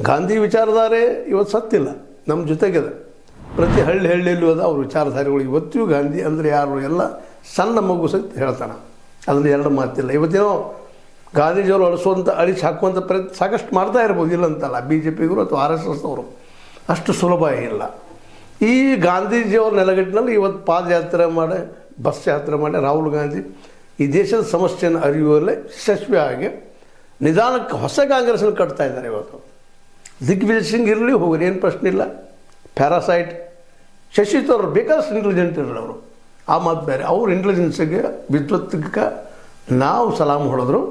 ಗಾಂಧಿ ವಿಚಾರಧಾರೆ ಇವತ್ತು ಸತ್ತಿಲ್ಲ, ನಮ್ಮ ಜೊತೆಗಿದೆ. ಪ್ರತಿ ಹಳ್ಳಿಯಲ್ಲೂ ಅದ ಅವ್ರ ವಿಚಾರಧಾರೆಗಳು. ಇವತ್ತಿಗೂ ಗಾಂಧಿ ಅಂದರೆ ಯಾರು ಎಲ್ಲ ಸಣ್ಣ ಮಗು ಸಹಿತ ಹೇಳ್ತಾನೆ, ಅದನ್ನು ಎರಡು ಮಾತಿಲ್ಲ. ಇವತ್ತೇನೋ ಗಾಂಧೀಜಿಯವರು ಅಳಿಸಿ ಹಾಕುವಂಥ ಪ್ರಯತ್ನ ಸಾಕಷ್ಟು ಮಾಡ್ತಾ ಇರ್ಬೋದು, ಇಲ್ಲ ಅಂತಲ್ಲ. ಬಿ ಜೆ ಪಿಗರು ಅಥವಾ ಆರ್ ಎಸ್ ಎಸ್ನವರು ಅಷ್ಟು ಸುಲಭ ಇಲ್ಲ. ಈ ಗಾಂಧೀಜಿಯವ್ರ ನೆಲಗಟ್ಟಿನಲ್ಲಿ ಇವತ್ತು ಪಾದಯಾತ್ರೆ ಮಾಡಿ, ಬಸ್ ಯಾತ್ರೆ ಮಾಡಿ ರಾಹುಲ್ ಗಾಂಧಿ ಈ ದೇಶದ ಸಮಸ್ಯೆಯನ್ನು ಅರಿಯುವಲ್ಲೇ ಯಶಸ್ವಿಯಾಗಿ ನಿಧಾನಕ್ಕೆ ಹೊಸ ಕಾಂಗ್ರೆಸ್ಸನ್ನು ಕಟ್ತಾ ಇದ್ದಾರೆ. ಇವತ್ತು ದಿಗ್ವಿಜಯ್ ಸಿಂಗ್ ಇರಲಿ ಹೋಗ್ರಿ, ಏನು ಪ್ರಶ್ನೆ ಇಲ್ಲ. ಪ್ಯಾರಾಸೈಟ್ ಶಶಿ ತರೂರ್ ಬೇಕಾದಷ್ಟು ಇಂಟೆಲಿಜೆಂಟ್ ಇರಲಿ ಅವರು, ಆ ಮಾತು ಬೇರೆ. ಅವ್ರ ಇಂಟೆಲಿಜೆನ್ಸಿಗೆ ವಿದ್ವತ್ಗೆ ನಾವು ಸಲಾಮ್ ಹೊಡೆದ್ರು.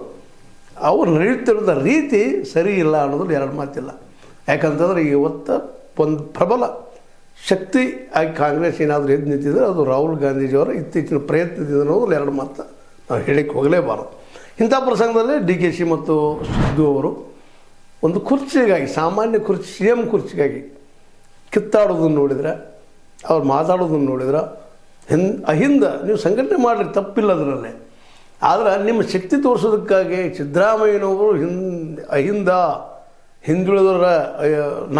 ಅವ್ರು ನಡೆಯುತ್ತಿರೋದ ರೀತಿ ಸರಿ ಇಲ್ಲ ಅನ್ನೋದ್ರಲ್ಲಿ ಎರಡು ಮಾತಿಲ್ಲ. ಯಾಕಂತಂದ್ರೆ ಇವತ್ತು ಒಂದು ಪ್ರಬಲ ಶಕ್ತಿ ಆಗಿ ಕಾಂಗ್ರೆಸ್ ಏನಾದರೂ ಎದ್ದು ನಿಂತಿದ್ರೆ ಅದು ರಾಹುಲ್ ಗಾಂಧೀಜಿಯವರ ಇತ್ತೀಚಿನ ಪ್ರಯತ್ನದಿಂದ ಅನ್ನೋದ್ರಲ್ಲಿ ಎರಡು ಮಾತು ನಾವು ಹೇಳಿಕ್ಕೆ ಹೋಗಲೇಬಾರದು. ಇಂಥ ಪ್ರಸಂಗದಲ್ಲಿ ಡಿ ಕೆ ಶಿ ಮತ್ತು ಸಿದ್ದು ಅವರು ಒಂದು ಕುರ್ಚಿಗಾಗಿ, ಸಾಮಾನ್ಯ ಕುರ್ಚಿ, ಸಿ ಎಮ್ ಕುರ್ಚಿಗಾಗಿ ಕಿತ್ತಾಡೋದನ್ನು ನೋಡಿದರೆ, ಅವ್ರು ಮಾತಾಡೋದನ್ನು ನೋಡಿದ್ರೆ ಅಹಿಂದ ನೀವು ಸಂಘಟನೆ ಮಾಡಲಿಕ್ಕೆ ತಪ್ಪಿಲ್ಲ ಅದರಲ್ಲೇ. ಆದರೆ ನಿಮ್ಮ ಶಕ್ತಿ ತೋರಿಸೋದಕ್ಕಾಗಿ ಸಿದ್ದರಾಮಯ್ಯನವರು ಅಹಿಂದ ಹಿಂದುಳಿದವರ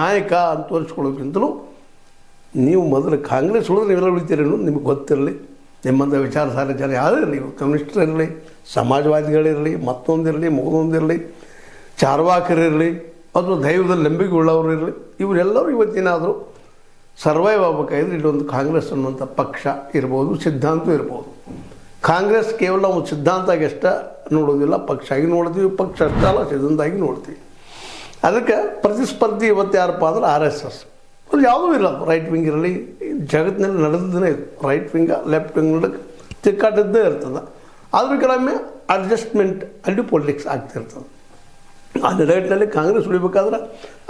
ನಾಯಕ ಅಂತ ತೋರಿಸ್ಕೊಳ್ಳೋಕ್ಕಿಂತಲೂ ನೀವು ಮೊದಲು ಕಾಂಗ್ರೆಸ್ ಉಳಿದ್ರೆ ನೀವೆಲ್ಲ ಉಳಿತೀರಿ ಅನ್ನೋದು ನಿಮಗೆ ಗೊತ್ತಿರಲಿ. ನಿಮ್ಮಂಥ ವಿಚಾರಧಾರೆ ಜನ ಯಾರು ಇರಲಿ, ಕಮ್ಯುನಿಸ್ಟರಿರಲಿ, ಸಮಾಜವಾದಿಗಳಿರಲಿ, ಮತ್ತೊಂದಿರಲಿ, ಮಗದೊಂದಿರಲಿ, ಚಾರ್ವಾಕರಿರಲಿ, ಅಥವಾ ದೈವದಲ್ಲಿ ನಂಬಿಕೆ ಉಳ್ಳವರು ಇರಲಿ, ಇವರೆಲ್ಲರೂ ಇವತ್ತಿನಾದರೂ ಸರ್ವೈವ್ ಆಗಬೇಕಾದ್ರೆ ಇಲ್ಲೊಂದು ಕಾಂಗ್ರೆಸ್ ಅನ್ನುವಂಥ ಪಕ್ಷ ಇರ್ಬೋದು, ಸಿದ್ಧಾಂತ ಇರ್ಬೋದು. ಕಾಂಗ್ರೆಸ್ ಕೇವಲ ಒಂದು ಸಿದ್ಧಾಂತಾಗಿ ಅಷ್ಟೇ ನೋಡೋದಿಲ್ಲ, ಪಕ್ಷ ಆಗಿ ನೋಡ್ತೀವಿ. ಪಕ್ಷ ಅಷ್ಟೇ ಅಲ್ಲ, ಸಿದ್ಧಾಂತಾಗಿ ನೋಡ್ತೀವಿ. ಅದಕ್ಕೆ ಪ್ರತಿಸ್ಪರ್ಧಿ ಇವತ್ತು ಯಾರಪ್ಪ ಅಂದ್ರೆ ಆರ್ ಎಸ್ ಎಸ್. ಅದು ಯಾವುದೂ ಇಲ್ಲ, ರೈಟ್ ವಿಂಗ್ ಇರಲಿ, ಜಗತ್ತಿನಲ್ಲಿ ನಡೆದದೇ ಇದು. ರೈಟ್ ವಿಂಗ ಲೆಫ್ಟ್ ವಿಂಗ್ ನಡಕ್ಕೆ ತಿಕ್ಕಾಟದ್ದೇ ಇರ್ತದೆ. ಆದರೂ ಕೆಲವೊಮ್ಮೆ ಅಡ್ಜಸ್ಟ್ಮೆಂಟ್ ಅಲ್ಲಿ ಪೊಲಿಟಿಕ್ಸ್ ಆಗ್ತಿರ್ತದೆ. ಆ ನೆಲೆಗಟ್ಟಿನಲ್ಲಿ ಕಾಂಗ್ರೆಸ್ ಉಳಿಬೇಕಾದ್ರೆ